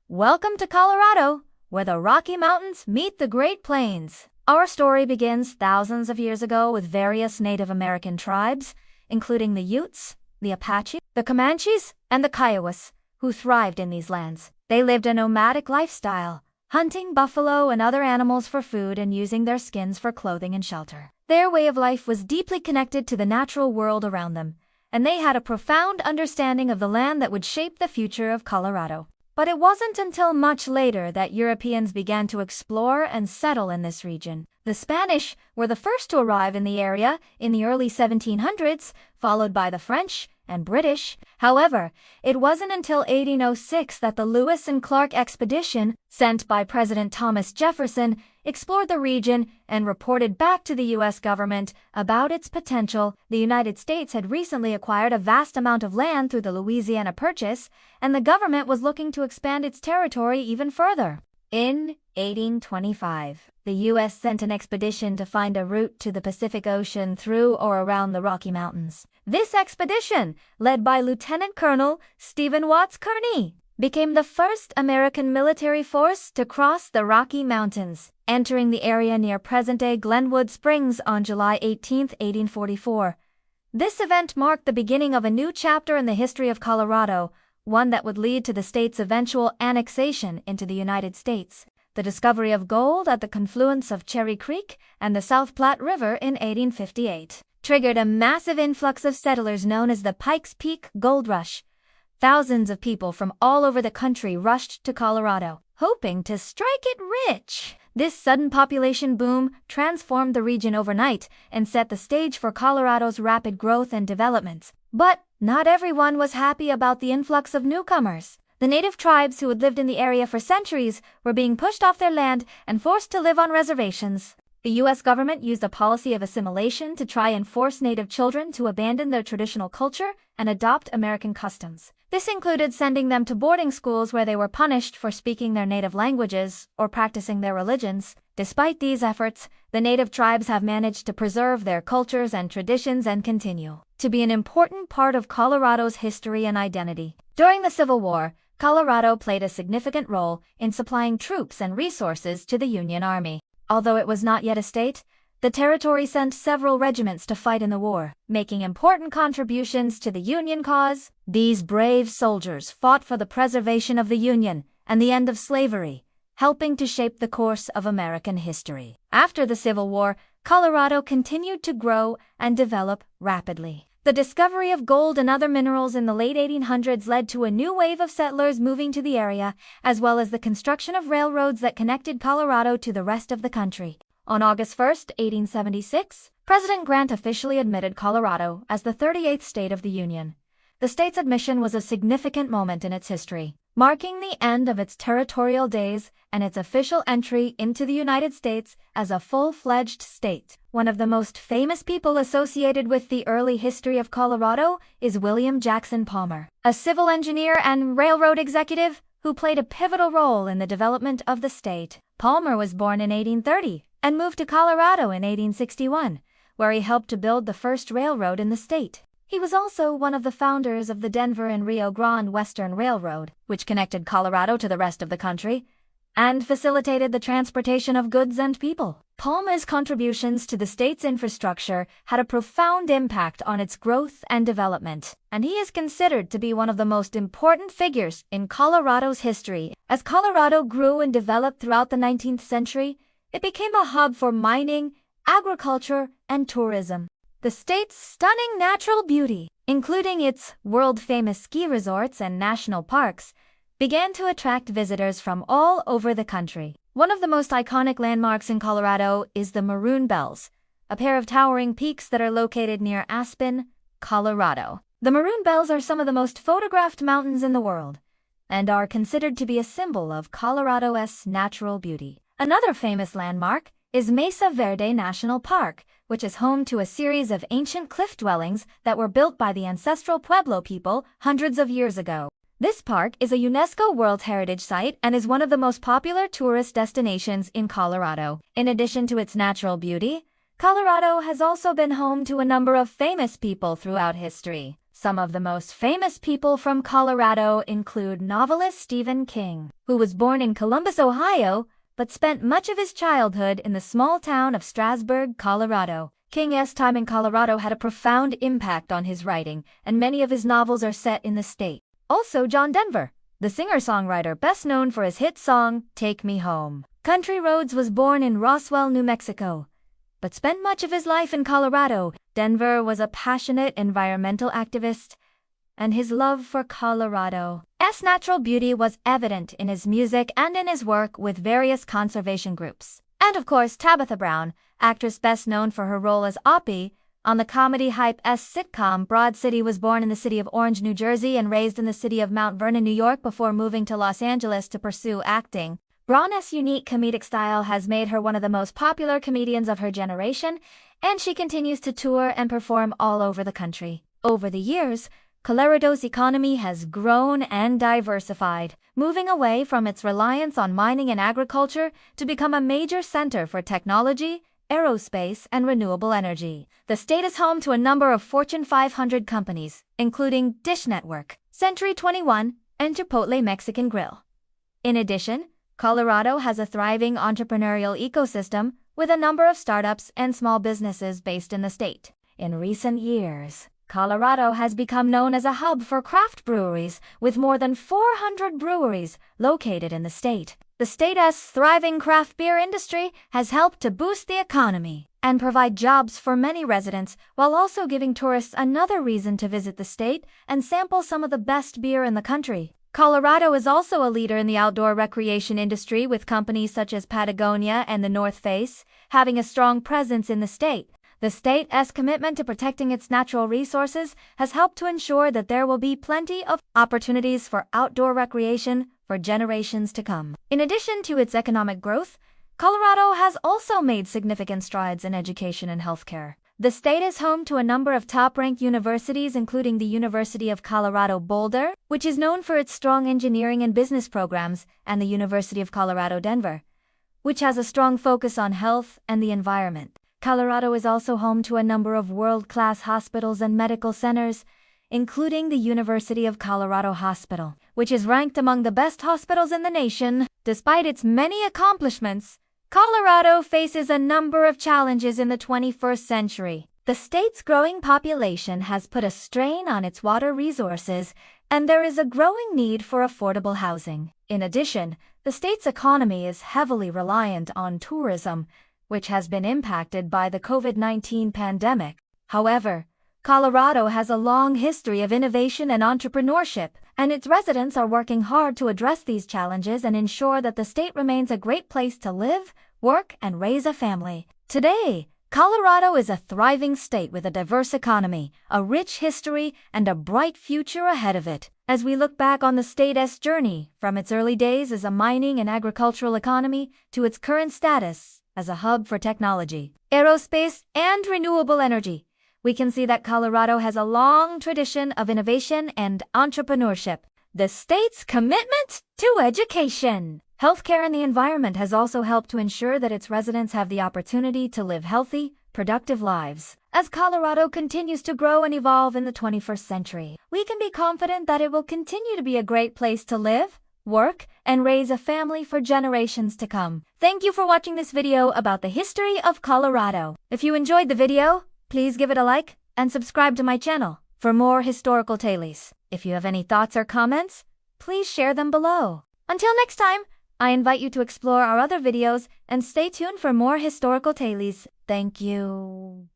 Welcome to Colorado, where the Rocky Mountains meet the Great Plains. Our story begins thousands of years ago with various Native American tribes, including the Utes, the Apache, the Comanches, and the Kiowas, who thrived in these lands. They lived a nomadic lifestyle, hunting buffalo and other animals for food and using their skins for clothing and shelter. Their way of life was deeply connected to the natural world around them, and they had a profound understanding of the land that would shape the future of Colorado. But it wasn't until much later that Europeans began to explore and settle in this region. The Spanish were the first to arrive in the area in the early 1700s, followed by the French and British. However, it wasn't until 1806 that the Lewis and Clark expedition, sent by President Thomas Jefferson, explored the region and reported back to the U.S. government about its potential. The United States had recently acquired a vast amount of land through the Louisiana Purchase, and the government was looking to expand its territory even further. In 1825, the U.S. sent an expedition to find a route to the Pacific Ocean through or around the Rocky Mountains. This expedition, led by Lieutenant Colonel Stephen Watts Kearny, became the first American military force to cross the Rocky Mountains, entering the area near present-day Glenwood Springs on July 18, 1844. This event marked the beginning of a new chapter in the history of Colorado, one that would lead to the state's eventual annexation into the United States. The discovery of gold at the confluence of Cherry Creek and the South Platte River in 1858 triggered a massive influx of settlers known as the Pikes Peak Gold Rush. Thousands of people from all over the country rushed to Colorado, hoping to strike it rich. This sudden population boom transformed the region overnight and set the stage for Colorado's rapid growth and development. But not everyone was happy about the influx of newcomers. The native tribes who had lived in the area for centuries were being pushed off their land and forced to live on reservations. The U.S. government used a policy of assimilation to try and force native children to abandon their traditional culture and adopt American customs. This included sending them to boarding schools where they were punished for speaking their native languages or practicing their religions. Despite these efforts, the native tribes have managed to preserve their cultures and traditions and continue to be an important part of Colorado's history and identity. During the Civil War, Colorado played a significant role in supplying troops and resources to the Union Army. Although it was not yet a state, the territory sent several regiments to fight in the war, making important contributions to the Union cause. These brave soldiers fought for the preservation of the Union and the end of slavery, helping to shape the course of American history. After the Civil War, Colorado continued to grow and develop rapidly. The discovery of gold and other minerals in the late 1800s led to a new wave of settlers moving to the area, as well as the construction of railroads that connected Colorado to the rest of the country. On August 1, 1876, President Grant officially admitted Colorado as the 38th state of the Union. The state's admission was a significant moment in its history, marking the end of its territorial days and its official entry into the United States as a full-fledged state. One of the most famous people associated with the early history of Colorado is William Jackson Palmer, a civil engineer and railroad executive who played a pivotal role in the development of the state. Palmer was born in 1830 and moved to Colorado in 1861, where he helped to build the first railroad in the state. He was also one of the founders of the Denver and Rio Grande Western Railroad, which connected Colorado to the rest of the country and facilitated the transportation of goods and people. Palmer's contributions to the state's infrastructure had a profound impact on its growth and development, and he is considered to be one of the most important figures in Colorado's history. As Colorado grew and developed throughout the 19th century, it became a hub for mining, agriculture, and tourism. The state's stunning natural beauty, including its world-famous ski resorts and national parks, began to attract visitors from all over the country. One of the most iconic landmarks in Colorado is the Maroon Bells, a pair of towering peaks that are located near Aspen, Colorado. The Maroon Bells are some of the most photographed mountains in the world and are considered to be a symbol of Colorado's natural beauty. Another famous landmark is Mesa Verde National Park, which is home to a series of ancient cliff dwellings that were built by the ancestral Pueblo people hundreds of years ago. This park is a UNESCO World Heritage Site and is one of the most popular tourist destinations in Colorado. In addition to its natural beauty, Colorado has also been home to a number of famous people throughout history. Some of the most famous people from Colorado include novelist Stephen King, who was born in Columbus, Ohio, but spent much of his childhood in the small town of Strasburg, Colorado. King's time in Colorado had a profound impact on his writing, and many of his novels are set in the state. Also, John Denver, the singer-songwriter best known for his hit song, Take Me Home. Country Roads was born in Roswell, New Mexico, but spent much of his life in Colorado. Denver was a passionate environmental activist, and his love for Colorado's natural beauty was evident in his music and in his work with various conservation groups. And of course, Tabitha Brown, actress best known for her role as Oppie on the comedy hype-s sitcom Broad City, was born in the city of Orange, New Jersey and raised in the city of Mount Vernon, New York before moving to Los Angeles to pursue acting. Brown's unique comedic style has made her one of the most popular comedians of her generation, and she continues to tour and perform all over the country. Over the years, Colorado's economy has grown and diversified, moving away from its reliance on mining and agriculture to become a major center for technology, aerospace, and renewable energy. The state is home to a number of Fortune 500 companies, including Dish Network, Century 21, and Chipotle Mexican Grill. In addition, Colorado has a thriving entrepreneurial ecosystem with a number of startups and small businesses based in the state. In recent years, Colorado has become known as a hub for craft breweries, with more than 400 breweries located in the state. The state's thriving craft beer industry has helped to boost the economy and provide jobs for many residents, while also giving tourists another reason to visit the state and sample some of the best beer in the country. Colorado is also a leader in the outdoor recreation industry, with companies such as Patagonia and the North Face having a strong presence in the state. The state's commitment to protecting its natural resources has helped to ensure that there will be plenty of opportunities for outdoor recreation for generations to come. In addition to its economic growth, Colorado has also made significant strides in education and healthcare. The state is home to a number of top-ranked universities, including the University of Colorado Boulder, which is known for its strong engineering and business programs, and the University of Colorado Denver, which has a strong focus on health and the environment. Colorado is also home to a number of world-class hospitals and medical centers, including the University of Colorado Hospital, which is ranked among the best hospitals in the nation. Despite its many accomplishments, Colorado faces a number of challenges in the 21st century. The state's growing population has put a strain on its water resources, and there is a growing need for affordable housing. In addition, the state's economy is heavily reliant on tourism, which has been impacted by the COVID-19 pandemic. However, Colorado has a long history of innovation and entrepreneurship, and its residents are working hard to address these challenges and ensure that the state remains a great place to live, work, and raise a family. Today, Colorado is a thriving state with a diverse economy, a rich history, and a bright future ahead of it. As we look back on the state's journey, from its early days as a mining and agricultural economy to its current status as a hub for technology, aerospace, and renewable energy, we can see that Colorado has a long tradition of innovation and entrepreneurship. The state's commitment to education, healthcare, and the environment has also helped to ensure that its residents have the opportunity to live healthy, productive lives. As Colorado continues to grow and evolve in the 21st century, we can be confident that it will continue to be a great place to live, work, and raise a family for generations to come. Thank you for watching this video about the history of Colorado. If you enjoyed the video, please give it a like and subscribe to my channel for more historical tales. If you have any thoughts or comments, please share them below. Until next time, I invite you to explore our other videos and stay tuned for more historical tales. Thank you.